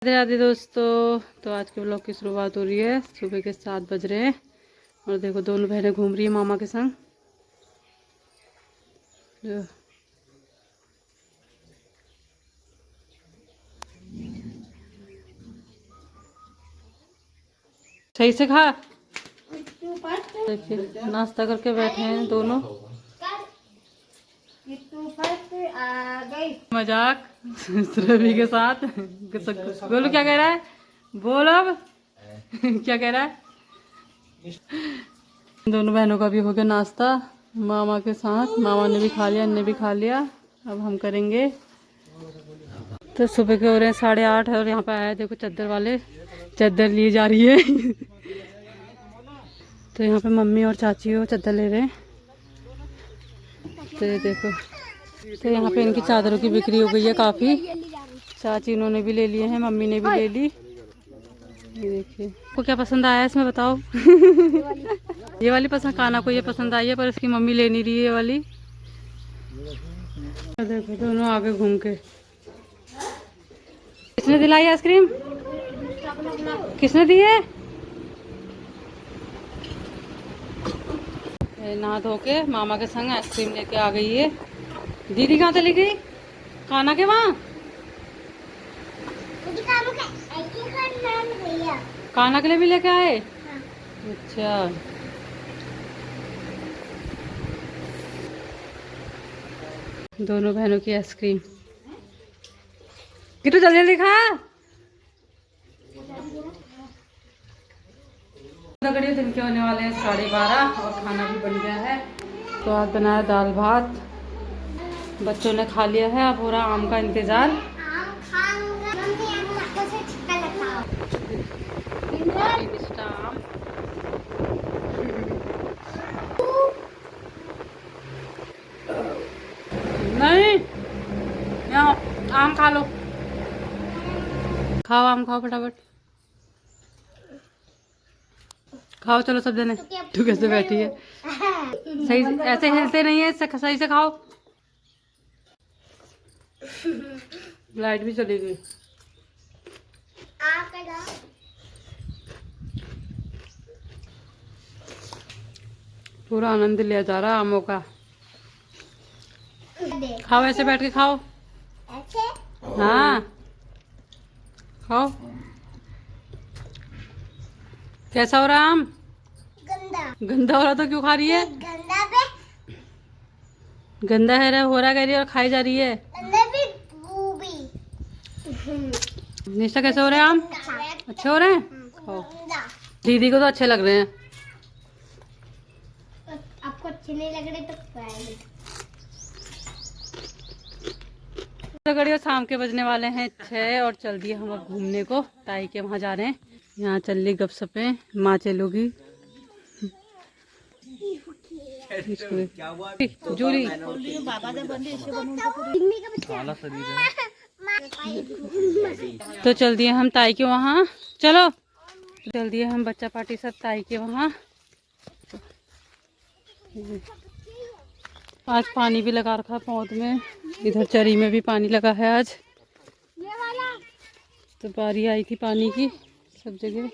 राधे राधे दोस्तों। तो आज के ब्लॉग की शुरुआत हो रही है। सुबह के 7 बज रहे हैं और देखो दोनों बहनें घूम रही है मामा के संग। सही से खा। देखिए नाश्ता करके बैठे हैं दोनों। मजाक रवि के साथ। बोलो क्या कह रहा है, बोल अब। क्या कह रहा है। दोनों बहनों का भी हो गया नाश्ता मामा के साथ। मामा ने भी खा लिया, इनने भी खा लिया। अब हम करेंगे। तो सुबह के हो रहे हैं 8:30 और यहाँ पे आया देखो चादर वाले, चादर लिए जा रही है। तो यहाँ पे मम्मी और चाची वो चादर ले रहे हैं। तो ये देखो, तो यहाँ पे इनकी चादरों की बिक्री हो गई है काफ़ी। चाची इन्होंने भी ले लिए हैं, मम्मी ने भी ले ली। ये देखिए आपको क्या पसंद आया इसमें बताओ। ये वाली पसंद, काना को ये पसंद आई है पर इसकी मम्मी ले नहीं रही है ये वाली। देखो दोनों आगे घूम के। किसने दिलाई आइसक्रीम, किसने दी है। नहा धो के मामा के संग आइसक्रीम लेके आ गई है। दीदी कहाँ चली गई, काना के वहाँ। काना के लिए भी लेके आए। अच्छा दोनों बहनों की आइसक्रीम। कितु जल्दी जल्दी खा। दिन के होने वाले हैं 12:30 और खाना भी बन गया है। तो आज बनाया दाल भात, बच्चों ने खा लिया है। अब हो रहा आम का इंतजार। आम नहीं, यहाँ आम खा लो, खाओ आम खाओ फटाफट खाओ। चलो सब जने। तू कैसे बैठी है, सही ऐसे हिलते नहीं है, सही से खाओ। लाइट भी चली गई। पूरा आनंद लिया जा रहा आमों का। खाओ ऐसे बैठ के खाओ। हाँ खाओ। कैसा हो रहा है आम। गंदा हो रहा तो क्यों खा रही है। गंदा है रहा, हो रहा कह रही है और खाई जा रही है। निशा कैसे हो रहे हैं आम, अच्छे हो रहे हैं। खाओ। दीदी को तो अच्छे लग रहे हैं। आपको अच्छे नहीं लग रहे तो घड़ियों शाम के बजने वाले हैं 6 और चल दिए हम अब घूमने को। ताई के वहाँ जा रहे हैं। यहाँ चल रही गपशपें, माँ चलोगी। जूली तो चल दिए हम ताई के वहाँ। चलो चल दिए हम बच्चा पार्टी सब ताई के वहाँ। आज पानी भी लगा रखा पौध में, इधर चरी में भी पानी लगा है आज। तो बारी आई थी पानी की सब जगह।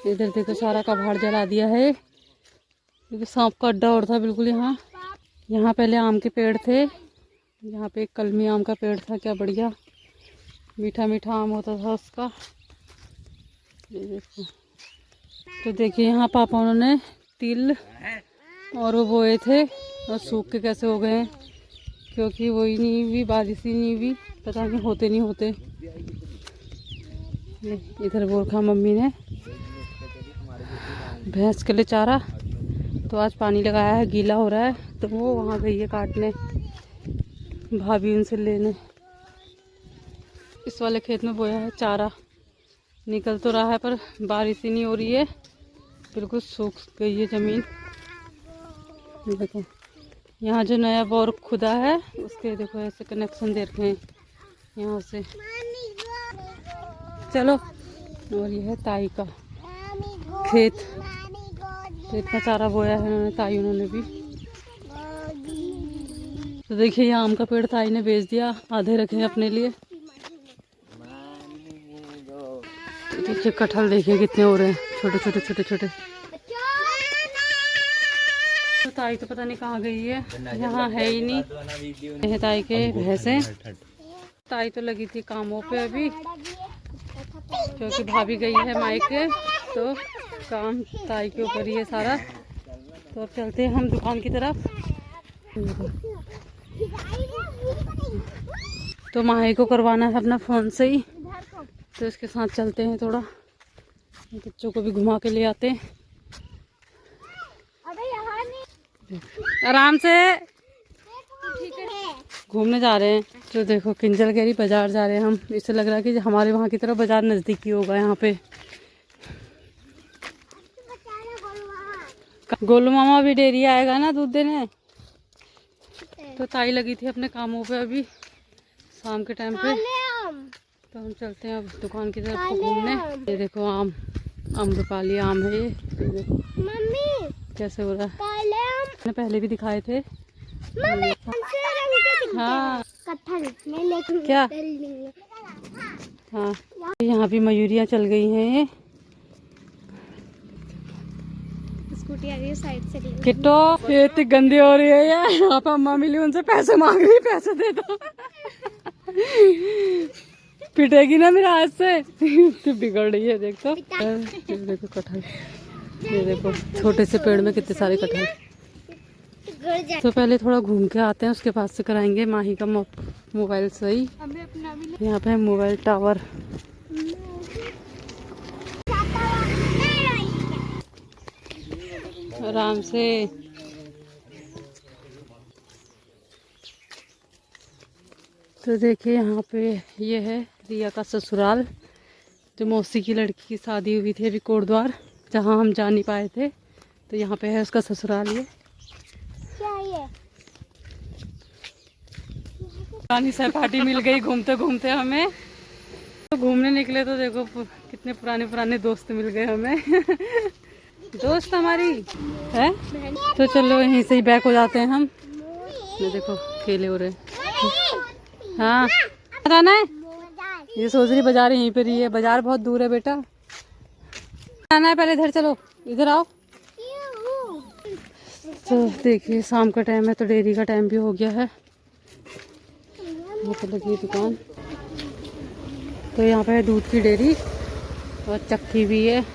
इधर देखो सारा कबाड़ जला दिया है क्योंकि सांप का अड्डा और था बिल्कुल। यहाँ पहले आम के पेड़ थे। यहाँ पे एक कलमी आम का पेड़ था, क्या बढ़िया मीठा मीठा आम होता था उसका। ये देखो। तो देखिए यहाँ पापा उन्होंने तिल और वो बोए थे और सूख के कैसे हो गए हैं क्योंकि वही नहीं हुई, बारिश ही नहीं हुई, पता नहीं होते नहीं होते। इधर बोल रखा मम्मी ने भैंस के लिए चारा। तो आज पानी लगाया है, गीला हो रहा है तो वो वहाँ गई है काटने, भाभी उनसे लेने। इस वाले खेत में बोया है चारा, निकल तो रहा है पर बारिश ही नहीं हो रही है, बिल्कुल सूख गई है ज़मीन। देखो यहाँ जो नया बोर खुदा है उसके देखो ऐसे कनेक्शन दे रखे हैं यहाँ से। चलो। और ये है ताई का खेत, तो इतना चारा बोया है उन्होंने, ताई उन्होंने भी। तो देखिए ये आम का पेड़ ताई ने बेच दिया, आधे रखे हैं अपने लिए। देखिए कटहल, देखिए कितने हो रहे हैं, छोटे छोटे छोटे छोटे। तो ताई तो पता नहीं कहाँ गई है, यहाँ है ही नहीं। है ताई के भैंसे। ताई तो लगी थी कामों पे अभी, क्योंकि भाभी गई है मायके, तो काम ताई के ऊपर ही है सारा। तो अब चलते हैं हम दुकान की तरफ। तो माही को करवाना है अपना फ़ोन से ही, तो इसके साथ चलते हैं, थोड़ा बच्चों को भी घुमा के ले आते हैं। आराम से घूमने जा रहे हैं। तो देखो किंजल कह रही बाजार जा रहे हैं हम, इससे लग रहा है कि हमारे वहाँ की तरफ बाजार नज़दीकी होगा यहाँ पे। गोलू मामा भी डेरी आएगा ना दूध देने। तो ताई लगी थी अपने कामों पे अभी शाम के टाइम पे। तो हम चलते हैं अब दुकान की तरफ घूमने। ये देखो आम, अम्रपाली आम है ये देखो मम्मी कैसे हो रहा है। मैंने पहले भी दिखाए थे। हाँ क्या, हाँ यहाँ भी मयूरियाँ चल गई हैं। स्कूटी आ रही है साइड से। किट्टो ये इतनी गंदी हो रही है यार, यहाँ पर अम्मा मिली, उनसे पैसे मांग रही, पैसे दे दो। पिटेगी ना मेरे हाथ से। तो बिगड़ रही है, देख तो। ये देखो कटहल, ये देखो छोटे से पेड़ में कितने सारे कटहल। तो पहले थोड़ा घूम के आते हैं, उसके बाद से कराएंगे माही का मोबाइल सही। यहाँ पे है मोबाइल टावर। आराम से। तो देखिए यहाँ पे ये है रिया का ससुराल, जो मौसी की लड़की की शादी हुई थी अभी कोटद्वार, जहाँ हम जा नहीं पाए थे। तो यहाँ पे है उसका ससुराल। ये क्या है? पुरानी सहपाठी मिल गई घूमते घूमते हमें। तो घूमने निकले तो देखो कितने पुराने पुराने दोस्त मिल गए हमें। दोस्त हमारी है। तो चलो यहीं से ही बैक हो जाते हैं हम। ये देखो केले हो रहे हैं। हाँ जाना है, ये सोच रही बाजार यहीं पर ही है। बाजार बहुत दूर है बेटा, आना है पहले इधर, चलो इधर आओ। तो देखिए शाम का टाइम है, तो डेयरी का टाइम भी हो गया है। यहाँ पर लगी है दुकान। तो यहाँ पे है दूध की डेयरी और चक्की भी है,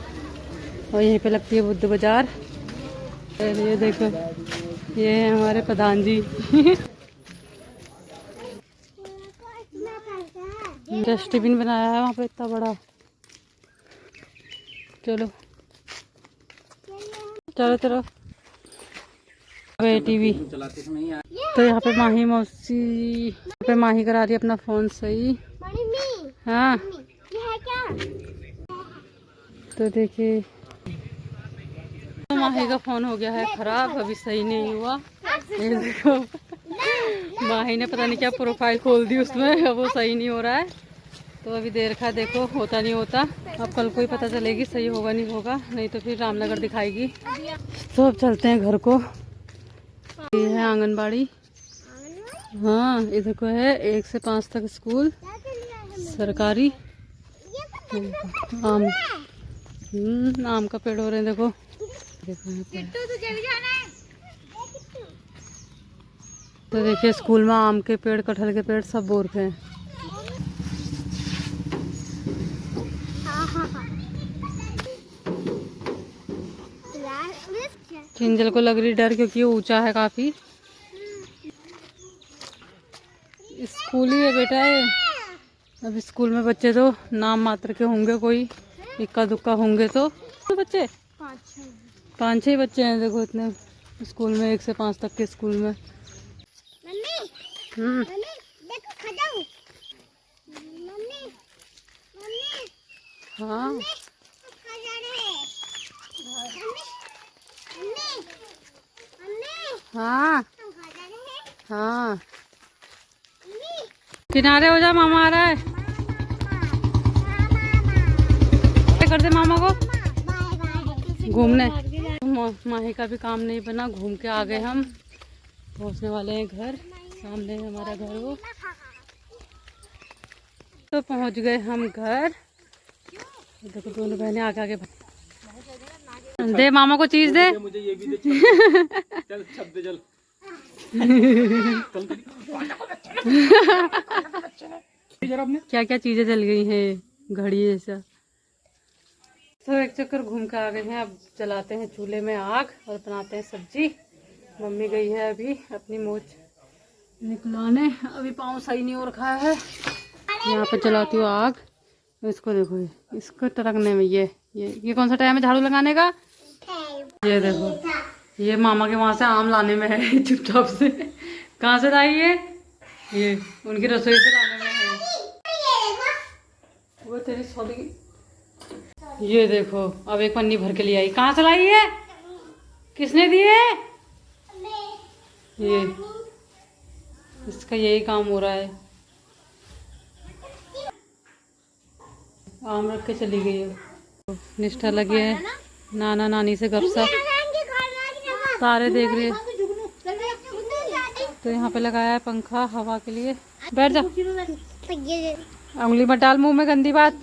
और यहीं पे लगती है बुद्ध बाजार। ये देखो ये है हमारे प्रधान जी। डस्टबिन बनाया है वहाँ पे इतना बड़ा। चलो चलो चलो टीवी। तो यहाँ पे माही मौसी, यहाँ पे माही करा रही है अपना फ़ोन सही। हाँ तो देखिए तो माही का फ़ोन हो गया है ख़राब, अभी सही नहीं हुआ। ये देखो माही ने पता नहीं क्या प्रोफाइल खोल दी उसमें, अब वो सही नहीं हो रहा है। तो अभी दे रखा है, देखो होता नहीं होता। अब कल को ही पता चलेगी सही होगा नहीं होगा, नहीं तो फिर रामनगर दिखाएगी। तो अब चलते हैं घर को। ये है आंगनबाड़ी। हाँ इधर को है 1 से 5 तक स्कूल सरकारी। आम आम का पेड़ हो रहे हैं देखो, देखो यहाँ पे। तो देखिए स्कूल में आम के पेड़, कटहल के पेड़ सब बोर पे हैं। किंजल को लग रही डर, क्योंकि ये ऊंचा है काफी। स्कूल ही है बेटा ये। अब स्कूल में बच्चे तो नाम मात्र के होंगे, कोई इक्का दुक्का होंगे। तो बच्चे 5-6 बच्चे हैं देखो इतने स्कूल में, 1 से 5 तक के स्कूल में। हाँ हाँ हाँ किनारे हो जा, मामा आ रहा है। क्या कर दे मामा को घूमने। माही का भी काम नहीं बना, घूम के आ गए हम। पहुंचने वाले हैं घर, सामने है हमारा घर वो। तो पहुंच गए हम घर। देखो दोनों बहनें आगे आगे दे मामा को चीज दे। मुझे ये भी दे। चल छप दे चल। क्या क्या चीजें जल गई हैं घड़ी जैसा। तो एक चक्कर घूम के आ गए हैं। अब जलाते हैं चूल्हे में आग और बनाते हैं सब्जी। मम्मी गई है अभी अपनी मोच निकलाने। अभी पाँव सही नहीं हो रखा है। यहाँ पे जलाती हूँ आग। इसको देखो इसको टरकने में ये कौन सा टाइम है झाड़ू लगाने का। ये देखो ये मामा के वहाँ से आम लाने में है चुपचाप से। कहाँ से लाई ये उनकी रसोई से लाने में है। वो तेरी सॉरी। ये देखो अब एक पन्नी भर के ले आई। कहाँ से लाई है? किसने दिए? ये इसका यही काम हो रहा है। आम रख के चली गई है। निष्ठा लगी है नाना नानी से गपशप। सारे देख रहे हैं। तो यहाँ पे लगाया है पंखा हवा के लिए। बैठ जा। उंगली मत डाल मुंह में, गंदी बात।